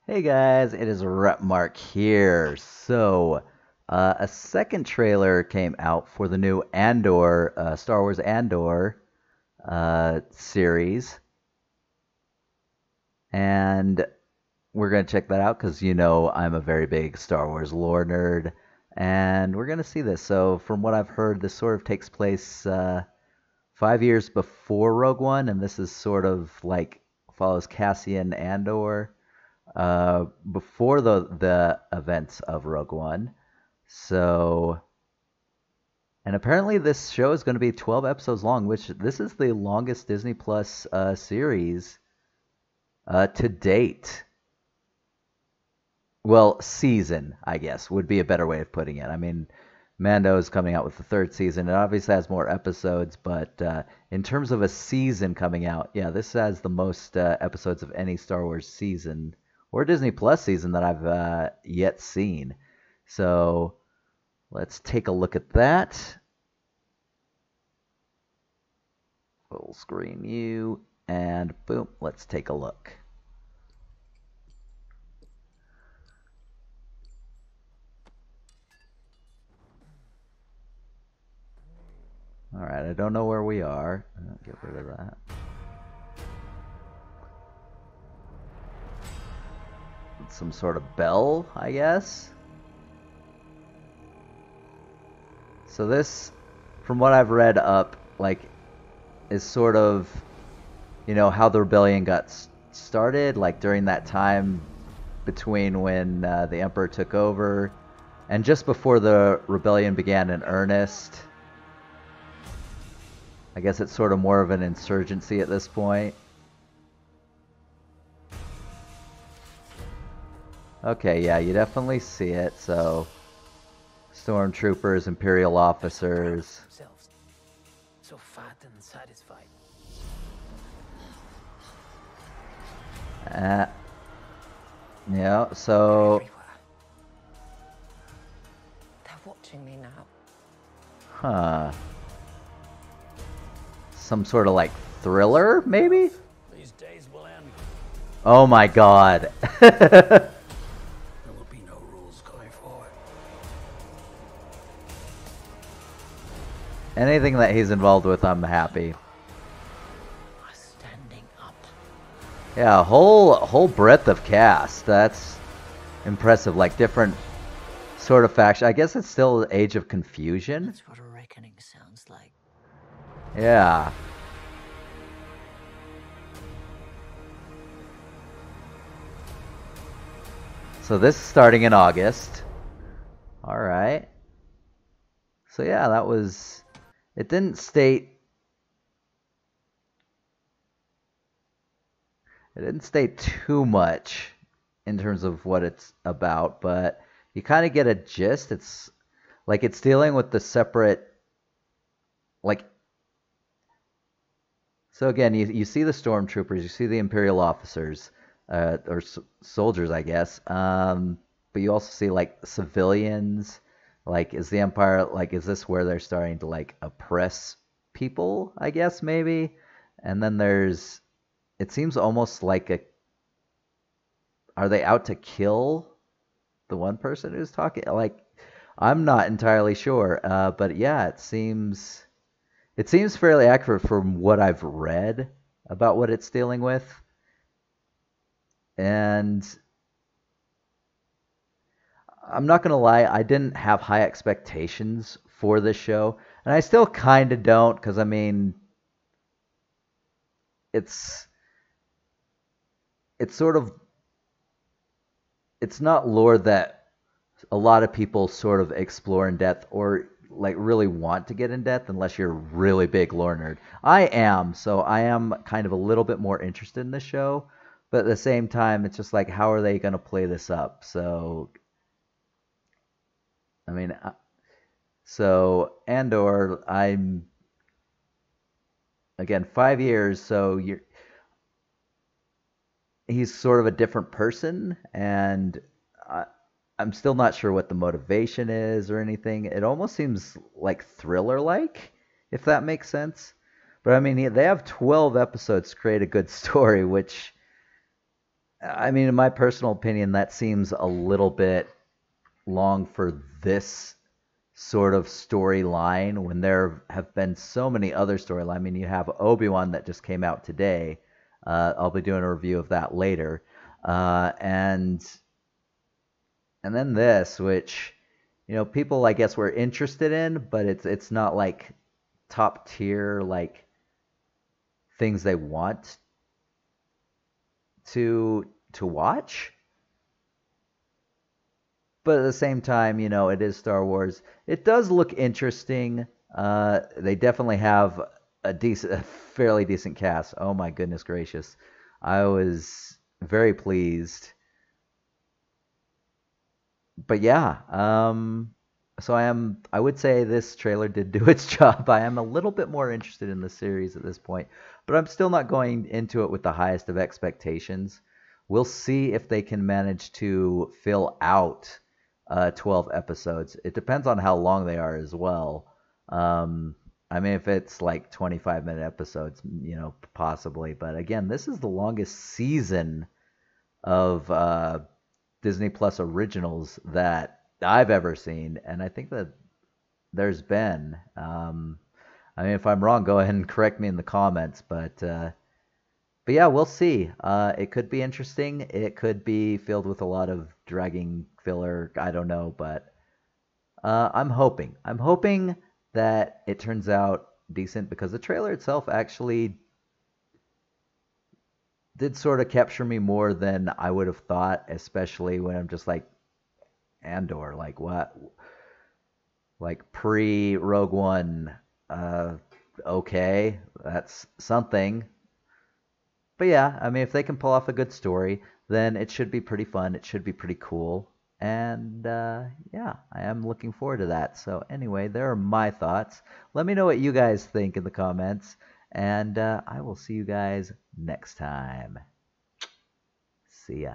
Hey guys, it is Rapmark here. A second trailer came out for the new Andor, Star Wars Andor series, and we're gonna check that out because I'm a very big Star Wars lore nerd, and we're gonna see this. So, from what I've heard, this sort of takes place 5 years before Rogue One, and this is sort of like follows Cassian Andor before the events of Rogue One. So, and apparently this show is going to be 12 episodes long, which this is the longest Disney Plus series to date. Well, season, I guess, would be a better way of putting it. I mean, Mando is coming out with the third season. It obviously has more episodes, but in terms of a season coming out, yeah, this has the most episodes of any Star Wars season or Disney Plus season that I've yet seen. So let's take a look at that. Full screen view, and boom, let's take a look. All right, I don't know where we are. Get rid of that. It's some sort of bell, I guess. So this, from what I've read up, like, is sort of, how the rebellion got started, like during that time between when the Emperor took over and just before the rebellion began in earnest. I guess it's sort of more of an insurgency at this point. Okay, yeah, you definitely see it. So, stormtroopers, imperial officers. So fat and satisfied. Yeah, so. They're watching me now. Huh. Some sort of like thriller, maybe? These days will end. Oh my god. There will be no rules going forward. Anything that he's involved with, I'm happy. Standing up. Yeah, whole breadth of cast. That's impressive. Like different sort of faction. I guess it's still Age of Confusion. That's what a reckoning sounds like. Yeah. So this is starting in August. All right. So yeah, that was. It didn't state. It didn't state too much in terms of what it's about, but you kind of get a gist. It's like it's dealing with the separate, like. So again, you see the stormtroopers, you see the imperial officers, or soldiers, I guess. But you also see like civilians. Like, is the empire like? Is this where they're starting to like oppress people? I guess maybe. And then there's. It seems almost like a. Are they out to kill the one person who's talking? Like, I'm not entirely sure. But yeah, it seems. It seems fairly accurate from what I've read about what it's dealing with. And I'm not going to lie, I didn't have high expectations for this show. And I still kind of don't, because I mean, it's sort of, it's not lore that a lot of people sort of explore in depth or like really want to get in depth unless you're a really big lore nerd. I am, so I am kind of a little bit more interested in this show, but at the same time, it's just like, how are they going to play this up? So, I mean, so Andor, I'm again 5 years, so he's sort of a different person, and I'm still not sure what the motivation is or anything. It almost seems like thriller-like, if that makes sense. But I mean, they have 12 episodes to create a good story, which I mean, in my personal opinion, that seems a little bit long for this sort of storyline when there have been so many other storylines. I mean, you have Obi-Wan that just came out today. I'll be doing a review of that later. And then this, which people I guess were interested in, but it's not like top tier like things they want to watch. But at the same time, it is Star Wars. It does look interesting. They definitely have a fairly decent cast. Oh my goodness gracious, I was very pleased. But yeah, so I would say this trailer did do its job. I am a little bit more interested in the series at this point, but I'm still not going into it with the highest of expectations. We'll see if they can manage to fill out 12 episodes. It depends on how long they are as well. I mean, if it's like 25-minute episodes, possibly. But again, this is the longest season of Disney Plus originals that I've ever seen, and I think that there's been. I mean, if I'm wrong, go ahead and correct me in the comments. But yeah, we'll see. It could be interesting. It could be filled with a lot of dragging filler. I don't know, but I'm hoping. I'm hoping that it turns out decent because the trailer itself actually did sort of capture me more than I would have thought, especially when I'm just like Andor, like what, like pre Rogue One. Okay, that's something. But yeah, I mean, if they can pull off a good story, then it should be pretty fun. It should be pretty cool. And yeah, I am looking forward to that. So, anyway, there are my thoughts. Let me know what you guys think in the comments. And I will see you guys next time. See ya.